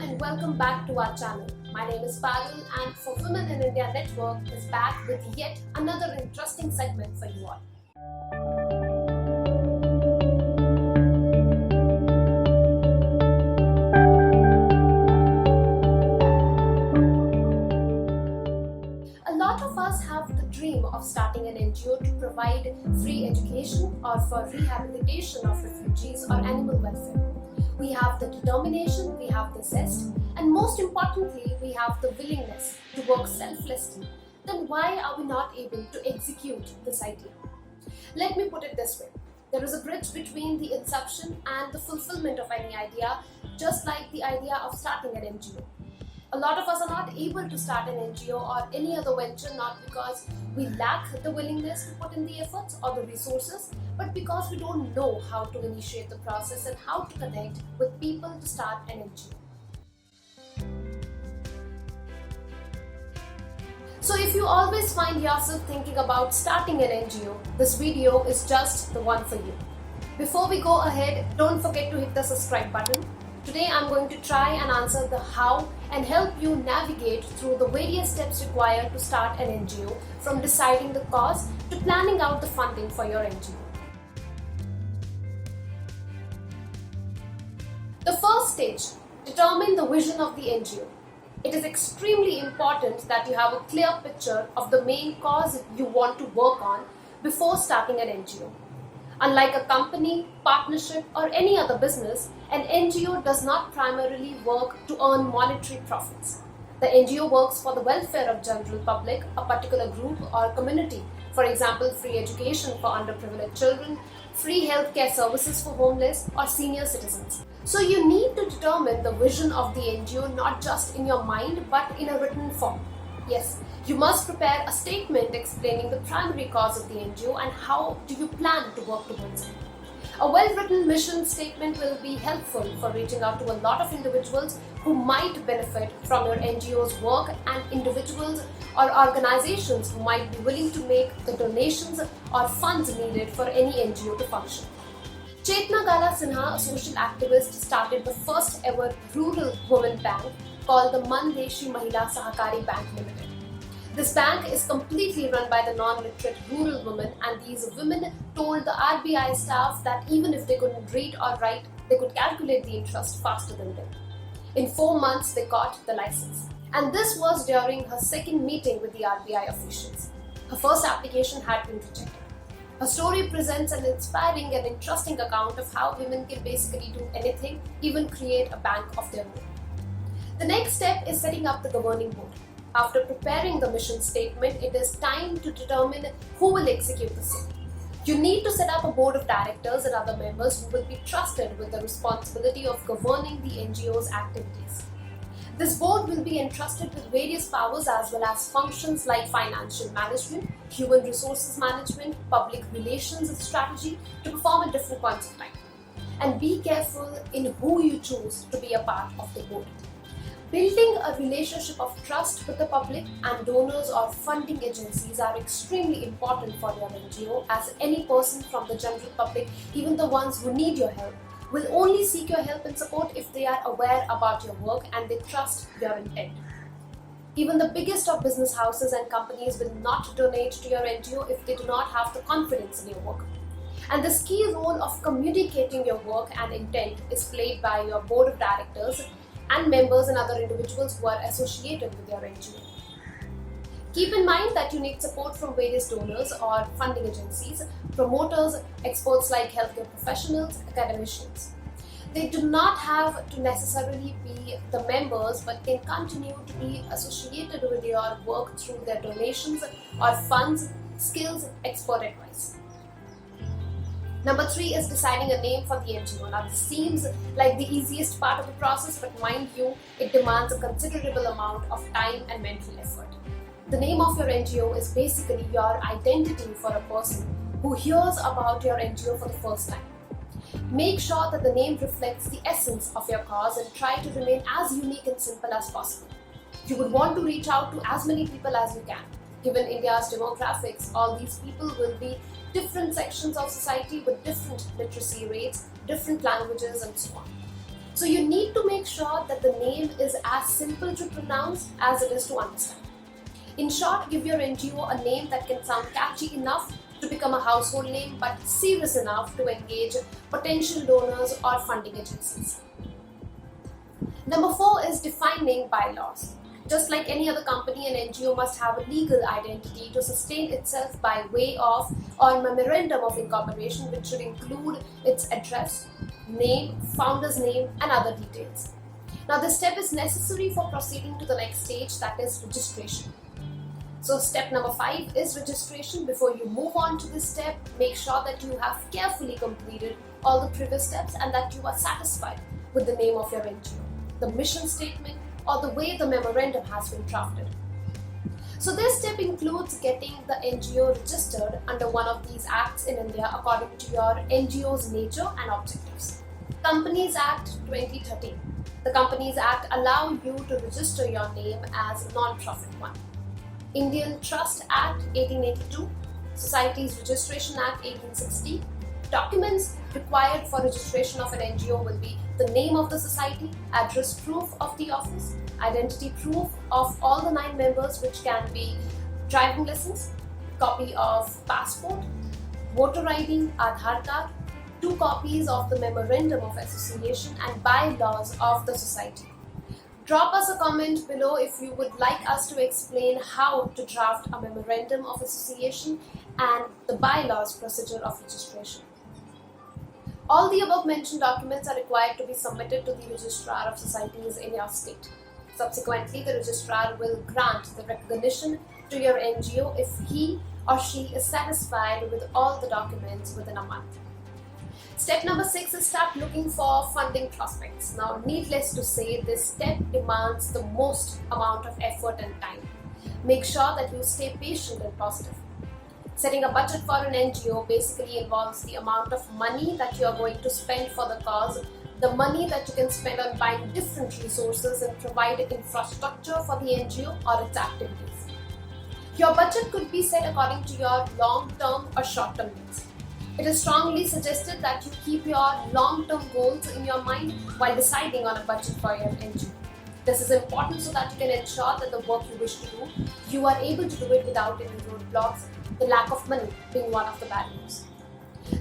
and welcome back to our channel. My name is Parul and For Women in India Network is back with yet another interesting segment for you all. A lot of us have the dream of starting an NGO to provide free education or for rehabilitation of refugees or animal welfare. We have the determination, we have the zest, and most importantly, we have the willingness to work selflessly. Then why are we not able to execute this idea? Let me put it this way. There is a bridge between the inception and the fulfillment of any idea, just like the idea of starting an NGO. A lot of us are not able to start an NGO or any other venture not because we lack the willingness to put in the efforts or the resources, but because we don't know how to initiate the process and how to connect with people to start an NGO. So if you always find yourself thinking about starting an NGO, this video is just the one for you. Before we go ahead, don't forget to hit the subscribe button. Today I'm going to try and answer the how and help you navigate through the various steps required to start an NGO, from deciding the cause to planning out the funding for your NGO. The first stage, determine the vision of the NGO. It is extremely important that you have a clear picture of the main cause you want to work on before starting an NGO. Unlike a company, partnership, or any other business, an NGO does not primarily work to earn monetary profits. The NGO works for the welfare of general public, a particular group or community. For example, free education for underprivileged children, free healthcare services for homeless or senior citizens. So you need to determine the vision of the NGO not just in your mind but in a written form. Yes, you must prepare a statement explaining the primary cause of the NGO and how do you plan to work towards it. A well-written mission statement will be helpful for reaching out to a lot of individuals who might benefit from your NGO's work and individuals or organizations who might be willing to make the donations or funds needed for any NGO to function. Chetna Gala Sinha, a social activist, started the first ever rural women bank called the Mandeshi Mahila Sahakari Bank Limited. This bank is completely run by the non-literate rural women, and these women told the RBI staff that even if they couldn't read or write, they could calculate the interest faster than them. In 4 months, they got the license. And this was during her second meeting with the RBI officials. Her first application had been rejected. Her story presents an inspiring and interesting account of how women can basically do anything, even create a bank of their own. The next step is setting up the governing board. After preparing the mission statement, it is time to determine who will execute the same. You need to set up a board of directors and other members who will be trusted with the responsibility of governing the NGO's activities. This board will be entrusted with various powers as well as functions like financial management, human resources management, public relations and strategy to perform at different points of time. And be careful in who you choose to be a part of the board. Building a relationship of trust with the public and donors or funding agencies are extremely important for your NGO, as any person from the general public, even the ones who need your help, will only seek your help and support if they are aware about your work and they trust your intent. Even the biggest of business houses and companies will not donate to your NGO if they do not have the confidence in your work. And this key role of communicating your work and intent is played by your board of directors and members and other individuals who are associated with your NGO. Keep in mind that you need support from various donors or funding agencies, promoters, experts like healthcare professionals, academicians. They do not have to necessarily be the members but can continue to be associated with your work through their donations or funds, skills, expert advice. Number 3 is deciding a name for the NGO. Now this seems like the easiest part of the process, but mind you, it demands a considerable amount of time and mental effort. The name of your NGO is basically your identity for a person who hears about your NGO for the first time. Make sure that the name reflects the essence of your cause and try to remain as unique and simple as possible. You would want to reach out to as many people as you can. Given India's demographics, all these people will be different sections of society with different literacy rates, different languages and so on. So you need to make sure that the name is as simple to pronounce as it is to understand. In short, give your NGO a name that can sound catchy enough to become a household name, but serious enough to engage potential donors or funding agencies. Number 4 is defining bylaws. Just like any other company, an NGO must have a legal identity to sustain itself by way of or memorandum of incorporation, which should include its address, name, founder's name, and other details. Now, this step is necessary for proceeding to the next stage, that is registration. So step number 5 is registration. Before you move on to this step, make sure that you have carefully completed all the previous steps and that you are satisfied with the name of your NGO, the mission statement, or the way the memorandum has been drafted. So this step includes getting the NGO registered under one of these acts in India according to your NGO's nature and objectives. Companies Act 2013. The Companies Act allow you to register your name as a non-profit one. Indian Trust Act 1882, Societies Registration Act 1860. Documents required for registration of an NGO will be the name of the society, address proof of the office, identity proof of all the 9 members, which can be driving license, copy of passport, voter ID, Aadhaar card, 2 copies of the memorandum of association and bylaws of the society. Drop us a comment below if you would like us to explain how to draft a memorandum of association and the bylaws procedure of registration. All the above mentioned documents are required to be submitted to the Registrar of Societies in your state. Subsequently, the Registrar will grant the recognition to your NGO if he or she is satisfied with all the documents within a month. Step number 6 is start looking for funding prospects. Now, needless to say, this step demands the most amount of effort and time. Make sure that you stay patient and positive. Setting a budget for an NGO basically involves the amount of money that you are going to spend for the cause, the money that you can spend on buying different resources and provide infrastructure for the NGO or its activities. Your budget could be set according to your long-term or short-term needs. It is strongly suggested that you keep your long-term goals in your mind while deciding on a budget for your NGO. This is important so that you can ensure that the work you wish to do, you are able to do it without any roadblocks, the lack of money being one of the barriers.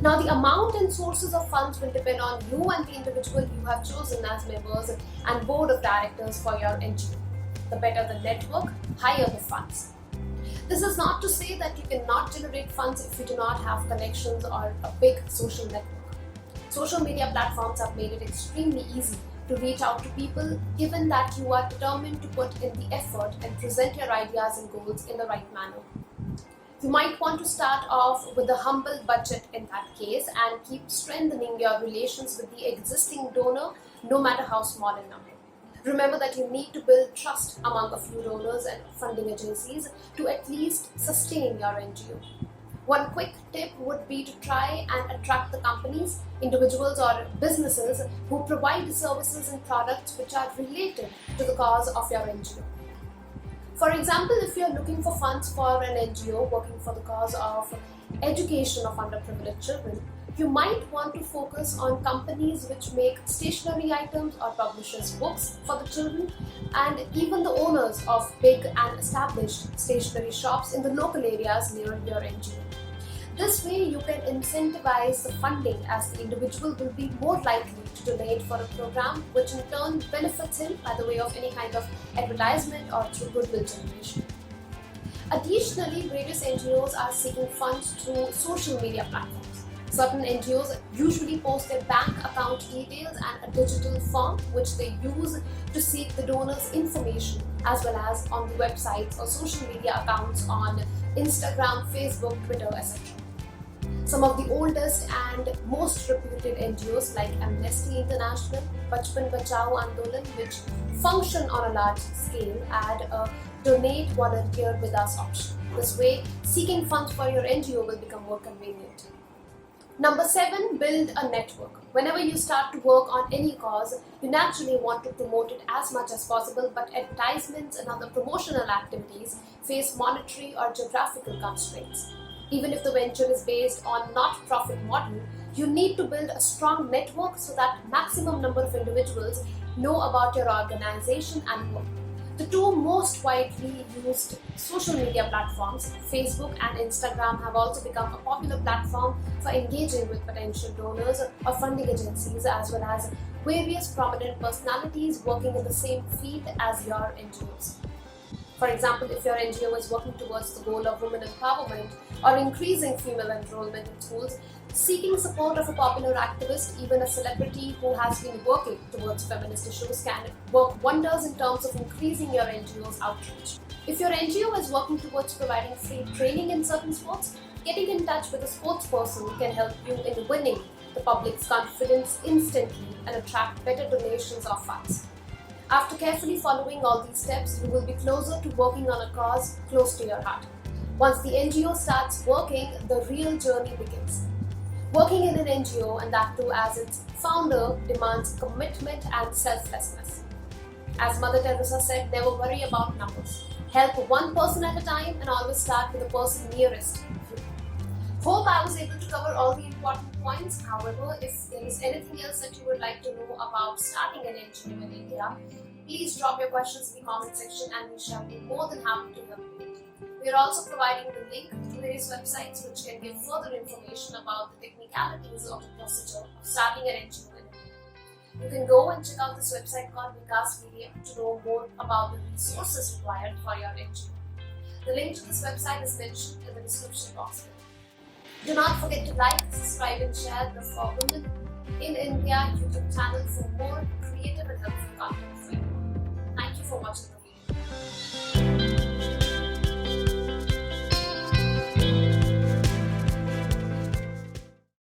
Now, the amount and sources of funds will depend on you and the individual you have chosen as members and board of directors for your NGO. The better the network, higher the funds. This is not to say that you cannot generate funds if you do not have connections or a big social network. Social media platforms have made it extremely easy to reach out to people, given that you are determined to put in the effort and present your ideas and goals in the right manner. You might want to start off with a humble budget in that case and keep strengthening your relations with the existing donor, no matter how small in number. Remember that you need to build trust among a few donors and funding agencies to at least sustain your NGO. One quick tip would be to try and attract the companies, individuals or businesses who provide services and products which are related to the cause of your NGO. For example, if you are looking for funds for an NGO working for the cause of education of underprivileged children, you might want to focus on companies which make stationery items or publishes books for the children, and even the owners of big and established stationery shops in the local areas near your NGO. This way, you can incentivize the funding, as the individual will be more likely to donate for a program, which in turn benefits him by the way of any kind of advertisement or through goodwill generation. Additionally, various NGOs are seeking funds through social media platforms. Certain NGOs usually post their bank account details and a digital form which they use to seek the donors' information, as well as on the websites or social media accounts on Instagram, Facebook, Twitter, etc. Some of the oldest and most reputed NGOs like Amnesty International, Bachpan Bachao Andolan, which function on a large scale, add a donate, volunteer with us option. This way, seeking funds for your NGO will become more convenient. Number 7, build a network. Whenever you start to work on any cause, you naturally want to promote it as much as possible, but advertisements and other promotional activities face monetary or geographical constraints. Even if the venture is based on not-profit model, You need to build a strong network so that maximum number of individuals know about your organization and work. The two most widely used social media platforms, Facebook and Instagram, have also become a popular platform for engaging with potential donors or funding agencies, as well as various prominent personalities working in the same field as your NGOs. For example, if your NGO is working towards the goal of women empowerment or increasing female enrollment in schools, seeking support of a popular activist, even a celebrity who has been working towards feminist issues, can work wonders in terms of increasing your NGO's outreach. If your NGO is working towards providing free training in certain sports, getting in touch with a sports person can help you in winning the public's confidence instantly and attract better donations or funds. After carefully following all these steps, you will be closer to working on a cause close to your heart. Once the NGO starts working, the real journey begins. Working in an NGO, and that too as its founder, demands commitment and selflessness. As Mother Teresa said, never worry about numbers. Help one person at a time and always start with the person nearest you. Hope I was able to cover all the important points. However, if there is anything else that you would like to know about starting an NGO in India, please drop your questions in the comment section and we shall be more than happy to help you. We are also providing the link to various websites which can give further information about the technicalities of the procedure of starting an NGO in India. You can go and check out this website called Vikasmedia to know more about the resources required for your NGO. The link to this website is mentioned in the description box. Do not forget to like, subscribe and share the For Women in India YouTube channel for more creative and helpful content for you. Thank you for watching the video.